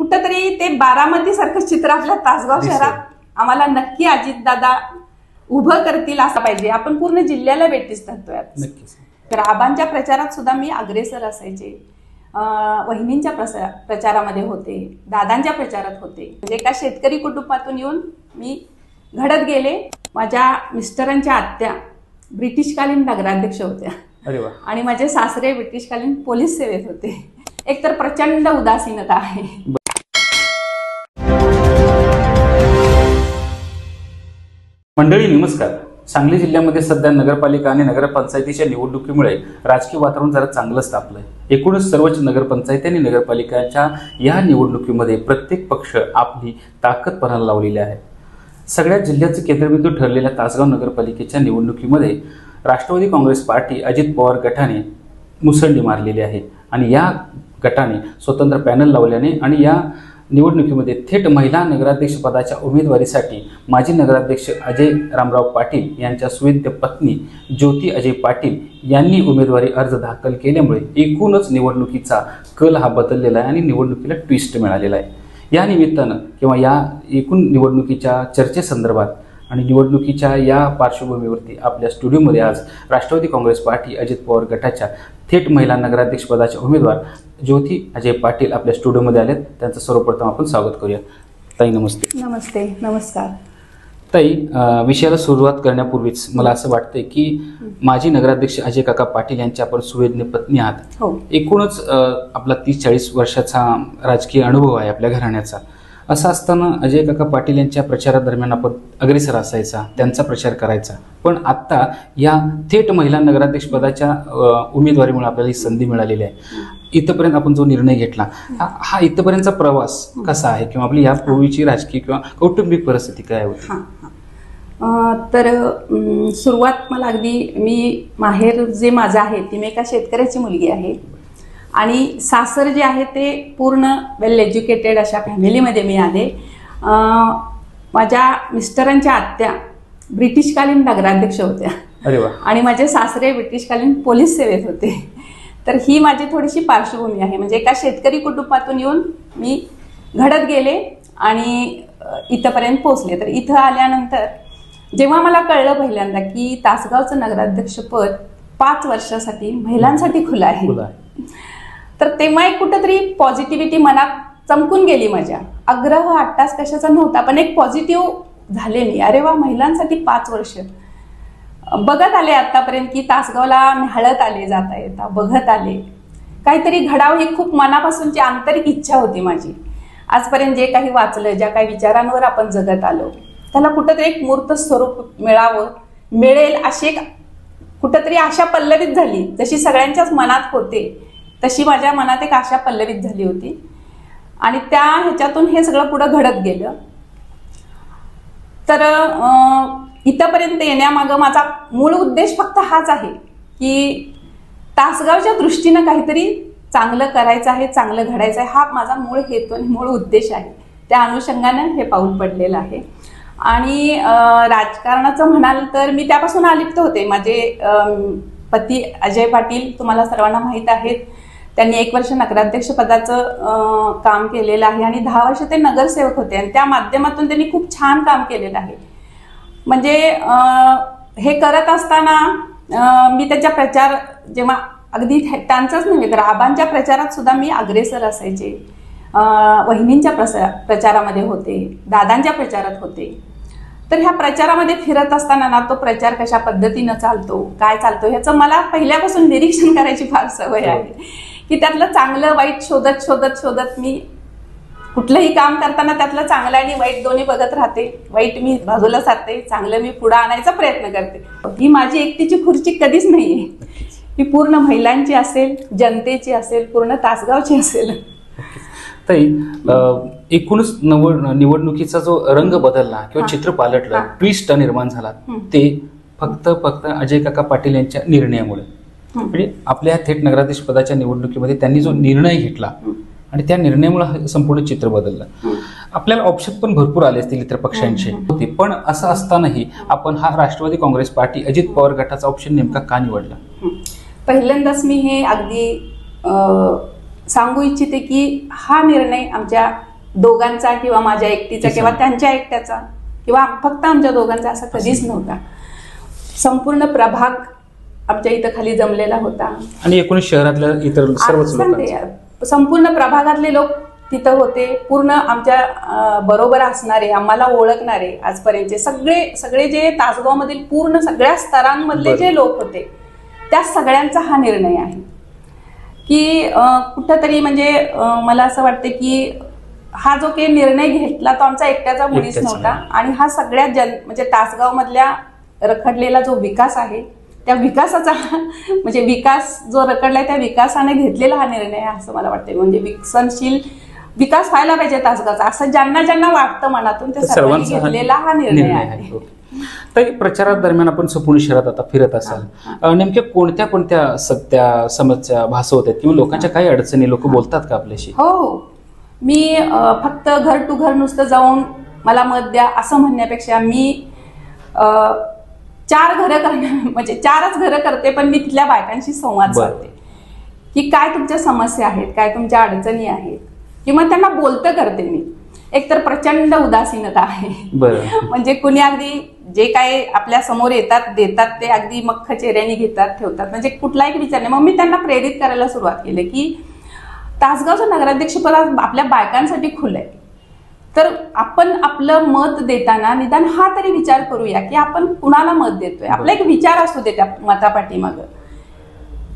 कुठंतरी ते बारामती सारखं चित्र आपल्या तासगाव शहरात आम्हाला नक्की अजितदादा उभं करतील असं पाहिजे. आपण पूर्ण जिल्ह्याला भेटीस धरतोय. तर आबांच्या प्रचारात सुद्धा मी अग्रेसर असायचे, वहिनींच्या प्रचारामध्ये होते, दादांच्या प्रचारात होते. म्हणजे एका शेतकरी कुटुंबातून येऊन मी घडत गेले. माझ्या मिस्टरांच्या आत्या ब्रिटिशकालीन नगराध्यक्ष होत्या आणि माझे सासरे ब्रिटिशकालीन पोलीस सेवेत होते. एकतर प्रचंड उदासीनता आहे. मंडळी नमस्कार. सांगली जिल्ह्यामध्ये सध्या नगरपालिका आणि नगरपंचायतीच्या निवडणुकीमुळे राजकीय वातावरण जरा चांगलंच तापलंय. एकूणच सर्वच नगरपंचायती आणि नगरपालिकाच्या या निवडणुकीमध्ये प्रत्येक पक्ष आपली ताकद पणाला लावलेली आहे. सगळ्या जिल्ह्याचे केंद्रबिंदू ठरलेल्या तासगाव नगरपालिकेच्या निवडणुकीमध्ये राष्ट्रवादी काँग्रेस पार्टी अजित पवार गटाने मुसंडी मारलेली आहे आणि या गटाने स्वतंत्र पॅनल लावल्याने आणि या निवडणुकीमध्ये थेट महिला नगराध्यक्ष पदाच्या उमेदवारीसाठी माजी नगराध्यक्ष अजय रामराव पाटील यांच्या सुविद्य पत्नी ज्योती अजय पाटील यांनी उमेदवारी अर्ज दाखल केल्यामुळे एकूणच निवडणुकीचा कल हा बदललेला आहे आणि निवडणुकीला ट्विस्ट मिळालेला आहे. या निमित्तानं किंवा या एकूण निवडणुकीच्या चर्चेसंदर्भात आणि निवडणुकीच्या या पार्श्वभूमीवरती आपल्या स्टुडिओमध्ये आज राष्ट्रवादी काँग्रेस पार्टी अजित पवार गटाच्या थेट महिला नगराध्यक्ष पदाच्या उमेदवार ज्योती अजय पाटील आपल्या स्टुडिओमध्ये आलेत. त्यांचं सर्वप्रथम आपण स्वागत करूया. ताई नमस्ते. नमस्ते. नमस्कार ताई. विषयाला सुरुवात करण्यापूर्वीच मला असं वाटतंय की माजी नगराध्यक्ष अजय काका पाटील यांच्या आपण सुवेज्ञ पत्नी आहात. एकूणच आपला 30-40 वर्षाचा राजकीय अनुभव आहे आपल्या घराण्याचा. असं असताना अजय काका पाटील यांच्या प्रचारादरम्यान आपण अग्रेसर असायचा, त्यांचा प्रचार करायचा. पण आता या थेट महिला नगराध्यक्ष पदाच्या उमेदवारीमुळे आपल्याला ही संधी मिळालेली आहे. इथपर्यंत आपण जो निर्णय घेतला हा इथपर्यंतचा प्रवास कसा आहे किंवा आपली यापूर्वीची राजकीय किंवा कौटुंबिक परिस्थिती काय होती? तर सुरुवात मला अगदी मी माहेर जे माझं आहे ती मी एका शेतकऱ्याची मुलगी आहे आणि सासर जे आहे ते पूर्ण वेल एज्युकेटेड अशा फॅमिलीमध्ये मी आले. माझ्या मिस्टरांच्या आत्या ब्रिटिशकालीन नगराध्यक्ष होत्या आणि माझे सासरे ब्रिटिशकालीन पोलीस सेवेत होते. तर ही माझी थोडीशी पार्श्वभूमी आहे. म्हणजे एका शेतकरी कुटुंबातून येऊन मी घडत गेले आणि इथपर्यंत पोहोचले. तर इथं आल्यानंतर जेव्हा मला कळलं पहिल्यांदा की तासगावचं नगराध्यक्षपद 5 वर्षासाठी महिलांसाठी खुलं आहे, तर तेव्हा एक कुठंतरी पॉझिटिव्हिटी मनात चमकून गेली. माझ्या आग्रह आट्टास कशाचा नव्हता, पण एक पॉझिटिव्ह झाले मी. अरे वा, महिलांसाठी 5 वर्ष बघत आले आतापर्यंत की तासगावला निहाळत आले, जाता येता बघत आले. काहीतरी घडावं ही खूप मनापासूनची आंतरिक इच्छा होती माझी. आजपर्यंत जे काही वाचलं, ज्या काही विचारांवर आपण जगत आलो त्याला कुठंतरी एक मूर्त स्वरूप मिळेल अशी एक कुठंतरी आशा पल्लवित झाली. जशी सगळ्यांच्याच मनात होते तशी माझ्या मनात एक आशा पल्लवित झाली होती आणि त्या ह्याच्यातून हे सगळं पुढं घडत गेलं. तर इथंपर्यंत येण्यामागं माझा मूळ उद्देश फक्त हाच आहे की तासगावच्या दृष्टीनं काहीतरी चांगलं करायचं आहे, चांगलं घडायचं आहे. हा माझा मूळ हेतू आणि मूळ उद्देश आहे. त्या अनुषंगानं हे पाऊल पडलेलं आहे. आणि राजकारणाचं म्हणाल तर मी त्यापासून अलिप्त होते. माझे पती अजय पाटील तुम्हाला सर्वांना माहीत आहेत. त्यांनी 1 वर्ष नगराध्यक्ष पदाचं काम केलेलं आहे आणि 10 वर्ष ते नगरसेवक होते आणि त्या माध्यमातून त्यांनी खूप छान काम केलेलं आहे. म्हणजे हे करत असताना मी त्याच्या प्रचार जेव्हा अगदी त्यांचाच नव्हे तर आबांच्या प्रचारात सुद्धा मी अग्रेसर असायचे, वहिनींच्या प्रचारामध्ये होते, दादांच्या प्रचारात होते. तर ह्या प्रचारामध्ये फिरत असताना ना तो प्रचार कशा पद्धतीनं चालतो, काय चालतो ह्याचं मला पहिल्यापासून निरीक्षण करायची फार सवय आहे की त्यातलं चांगलं वाईट शोधत शोधत शोधत मी कुठलंही काम करताना त्यातलं चांगलं आणि वाईट दोन्ही बघत राहते. वाईट मी बाजूला सारते, चांगलं मी पुढे आणायचा प्रयत्न करते. ही माझी एकटीची खुर्ची कधीच नाहीये. ही पूर्ण महिलांची असेल, जनतेची असेल, पूर्ण तासगावची असेल. ताई, एकूणच निवडणुकीचा जो रंग बदलला किंवा चित्र पालटलं, ट्विस्ट निर्माण झाला ते फक्त अजय काका पाटील यांच्या निर्णयामुळे. म्हणजे आपल्या थेट नगराध्यक्ष पदाच्या निवडणुकीमध्ये त्यांनी जो निर्णय घेतला आणि त्या निर्णयामुळे संपूर्ण चित्र बदललं. आपल्याला ऑप्शन पण भरपूर आले असतील इतर पक्षांचे होते, पण असं असतानाही आपण हा राष्ट्रवादी काँग्रेस पार्टी अजित पवार गटाचा ऑप्शन नेमका का निवडला? पहिल्यांदाच मी हे अगदी सांगू इच्छिते की हा निर्णय आमच्या दोघांचा किंवा माझ्या एकटीचा किंवा त्यांच्या एकट्याचा किंवा फक्त आमच्या दोघांचा असा कधीच नव्हता. संपूर्ण प्रभाग आमच्या इथं खाली जमलेला होता आणि एकूण शहरातल्या इतर सर्वच लोक, संपूर्ण प्रभागातले लोक तिथं होते. पूर्ण आमच्या बरोबर असणारे, आम्हाला ओळखणारे आजपर्यंतचे सगळे जे तासगावमधील पूर्ण सगळ्या स्तरांमधले जे लोक होते त्या सगळ्यांचा हा निर्णय आहे की कुठंतरी म्हणजे मला असं वाटतं की हा जो काही निर्णय घेतला तो आमचा एकट्याचा मुळीच नव्हता. आणि हा सगळ्या म्हणजे तासगाव मधल्या रखडलेला जो विकास आहे त्या विकासाचा म्हणजे विकास जो रखडलाय त्या विकासाने घेतलेला हा निर्णय आहे असं मला वाटतं. म्हणजे विकसनशील विकास व्हायला पाहिजे तासगावचा असं ज्यांना ज्यांना वाटतं मनातून ते सर्वांनी घेतलेला हा निर्णय आहे. तर प्रचारादरम्यान आपण संपूर्ण शहरात आता फिरत असाल, नेमक्या कोणत्या सत्या समस्या भासवत आहेत किंवा लोकांच्या काही अडचणी लोक बोलतात का आपल्याशी? हो, मी फक्त घर टू घर नुसतं जाऊन मला मत द्या असं म्हणण्यापेक्षा मी 4 घरं करण्या म्हणजे 4च घरं करते, पण मी तिथल्या बायकांशी संवाद साधते की काय तुमच्या समस्या आहेत, काय तुमच्या अडचणी आहेत, किंवा त्यांना बोलतं करते मी. एकतर प्रचंड उदासीनता आहे, म्हणजे कुणी अगदी जे काय आपल्या समोर येतात देतात ते अगदी मख्ख चेहऱ्याने घेतात ठेवतात, म्हणजे कुठला एक विचार नाही. मग मी त्यांना प्रेरित करायला सुरुवात केली की तासगावचं नगराध्यक्षपद आपल्या बायकांसाठी खुलं आहे, तर आपण आपलं मत देताना निदान हा तरी विचार करूया की आपण कुणाला मत देतोय, आपला एक विचार असू दे त्या मतापाठीमागं.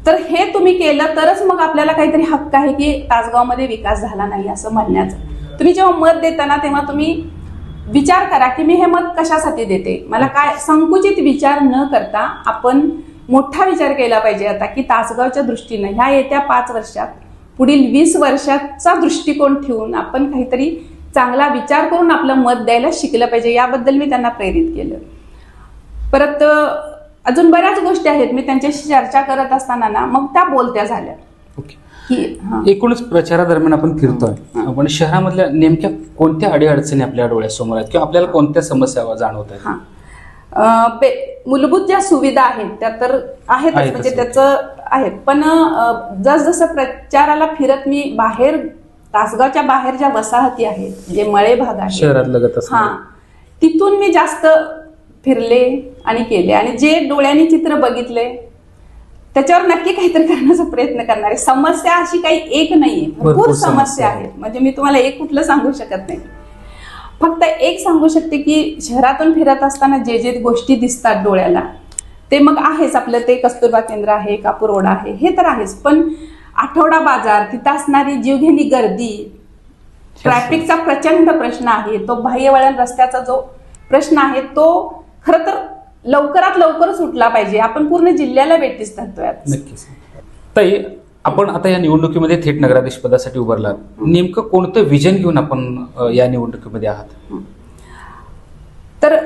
तर हे तुम्ही केलं तरच मग आपल्याला काहीतरी हक्क आहे की तासगावमध्ये विकास झाला नाही असं म्हणण्याचं. तुम्ही जेव्हा मत देताना तेव्हा तुम्ही विचार करा की मी हे मत कशासाठी देते, मला काय संकुचित विचार न करता आपण मोठा विचार केला पाहिजे आता की तासगावच्या दृष्टीनं ह्या येत्या 5 वर्षात पुढील 20 वर्षाचा दृष्टिकोन ठेवून आपण काहीतरी चांगला विचार करून आपलं मत द्यायला शिकलं पाहिजे. याबद्दल मी त्यांना प्रेरित केलं. परत अजून बऱ्याच गोष्टी आहेत, मी त्यांच्याशी चर्चा करत असताना ना मग त्या बोलत्या झाल्या. एकूणच प्रचारादरम्यान आपण फिरतोय, आपण शहरामधल्या नेमक्या कोणत्या अडीअडचणी आपल्या डोळ्यासमोर आहेत किंवा आपल्याला कोणत्या समस्या जाणवत आहेत? मूलभूत ज्या सुविधा आहेत त्या तर आहेतच, म्हणजे त्याचं आहेत, पण जसजसं प्रचाराला फिरत मी बाहेर तासगावच्या बाहेर ज्या वसाहती आहेत जे मळे भाग आहेत शहरात लगत तिथून मी जास्त फिरले आणि केले आणि जे डोळ्यांनी चित्र बघितले त्याच्यावर नक्की काहीतरी करण्याचा प्रयत्न करणार आहे. समस्या अशी काही एक नाहीये, भरपूर समस्या आहेत, म्हणजे मी तुम्हाला एक कुठलं सांगू शकत नाही. फक्त एक सांगू शकते की शहरातून फिरत असताना जे जे गोष्टी दिसतात डोळ्याला ते मग आहेच, आपलं ते कस्तुरबा केंद्र आहे, कापूर रोड आहे, हे तर आहेच, पण आठवडा बाजार, तिथं असणारी जीवघेणी गर्दी, ट्रॅफिकचा प्रचंड प्रश्न आहे, तो बाह्यवळण रस्त्याचा जो प्रश्न आहे तो खरं तर लवकरात लवकर सुटला पाहिजे. आपण पूर्ण जिल्ह्याला वेठीस धरतोय. नक्कीच ताई, आपण आता या निवडणुकीमध्ये थेट नगराध्यक्ष पदासाठी उभारलात, नेमकं कोणतं विजन घेऊन आपण या निवडणुकीमध्ये आहात? तर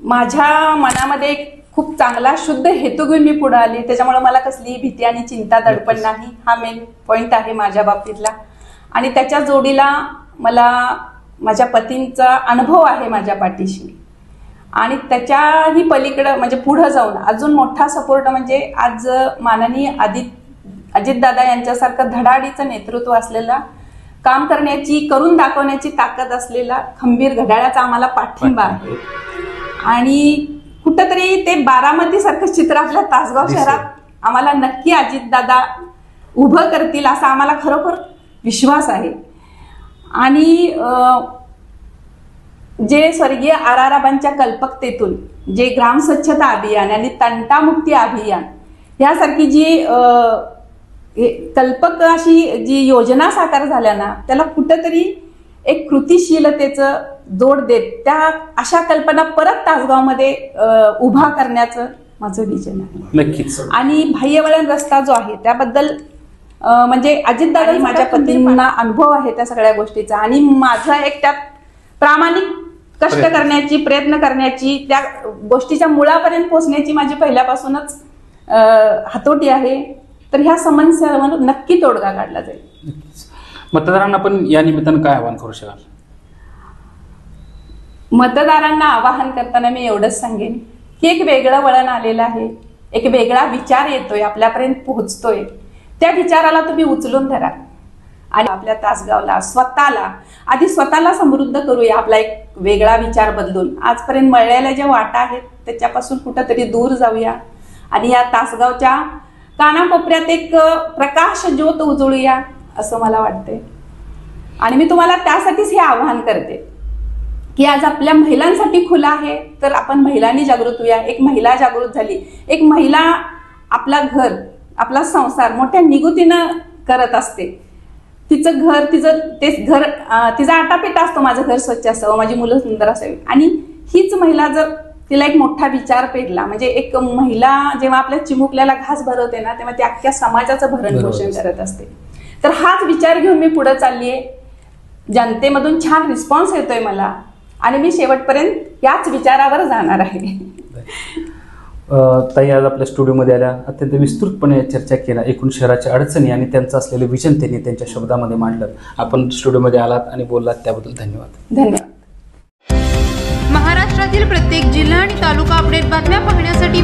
माझ्या मनामध्ये एक खूप चांगला शुद्ध हेतू घेऊन मी पुढे आली, त्याच्यामुळे मला कसली भीती आणि चिंता दडपण नाही, हा मेन पॉइंट आहे माझ्या बाबतीतला. आणि त्याच्या जोडीला मला माझ्या पतींचा अनुभव आहे माझ्या पाठीशी, आणि त्याच्याही पलीकडं म्हणजे पुढे जाऊन अजून मोठा सपोर्ट म्हणजे आज माननीय अजितदादा यांच्यासारखं धडाडीचं नेतृत्व असलेला, काम करण्याची, करून दाखवण्याची ताकद असलेला खंबीर घड्याळाचा आम्हाला पाठिंबा आहे. आणि कुठंतरी ते बारामती सारखं चित्र आपल्या तासगाव शहरात आम्हाला नक्की अजितदादा उभं करतील असा आम्हाला खरोखर विश्वास आहे. आणि जे स्वर्गीय आराराबांच्या कल्पकतेतून जे ग्राम स्वच्छता अभियान आणि तंटामुक्ती अभियान यासारखी जी कल्पक अशी जी योजना साकार झाल्या ना, त्याला कुठंतरी एक कृतिशीलतेचं जोड देत त्या अशा कल्पना परत तासगावमध्ये उभा करण्याचं माझं विजन आहे. नक्कीच. आणि बाह्यवळण रस्ता जो आहे त्याबद्दल म्हणजे अजितदादा माझ्या पतींना अनुभव आहे त्या सगळ्या गोष्टीचा, आणि माझं एक त्यात प्रामाणिक कष्ट करण्याची, प्रयत्न करण्याची, त्या गोष्टीच्या मुळापर्यंत पोहोचण्याची माझी पहिल्यापासूनच हातोटी आहे. तर ह्या समस्यांवर नक्की तोडगा काढला जाईल. मतदारांना पण या निमित्तानं काय आवाहन करू शकाल? मतदारांना आवाहन करताना मी एवढंच सांगेन की एक वेगळं वळण आलेलं आहे, एक वेगळा विचार येतोय, आपल्यापर्यंत पोहोचतोय, त्या विचाराला तुम्ही उचलून धरा आणि आपल्या तासगावला स्वतःला समृद्ध करूया. आपला एक वेगळा विचार बदलून आजपर्यंत मळलेल्या ज्या वाटा आहेत त्याच्यापासून कुठंतरी दूर जाऊया आणि या तासगावच्या कानाकोपऱ्यात एक प्रकाश ज्योत उजळूया असं मला वाटते. आणि मी तुम्हाला त्यासाठीच हे आवाहन करते की आज आपल्या महिलांसाठी खुला आहे, तर आपण महिलांनी जागृत होऊया. एक महिला जागृत झाली, एक महिला आपला घर आपला संसार मोठ्या निगुतीनं करत असते. तिचं घर तिचा आटापिटा असतो, माझं घर स्वच्छ असावं, माझी मुलं सुंदर असावी. आणि हीच महिला जर तिला एक मोठा विचार पेटला, म्हणजे एक महिला जेव्हा आपल्या चिमुकल्याला घास भरवते ना तेव्हा ती अख्ख्या समाजाचं भरण पोषण करत असते. तर हाच विचार घेऊन मी पुढे चाललीये. जनतेमधून छान रिस्पॉन्स येतोय मला आणि मी शेवटपर्यंत याच विचारावर जाणार आहे. ताई आज आपल्या स्टुडिओमध्ये आल्या, अत्यंत विस्तृतपणे चर्चा केला. एकूण शहराच्या अडचणी आणि त्यांचं असलेलं विजन त्यांनी त्यांच्या शब्दामध्ये मांडलं. आपण स्टुडिओमध्ये आलात आणि बोललात त्याबद्दल धन्यवाद. धन्यवाद. महाराष्ट्रातील प्रत्येक जिल्हा आणि तालुका अपडेट बातम्या पाहण्यासाठी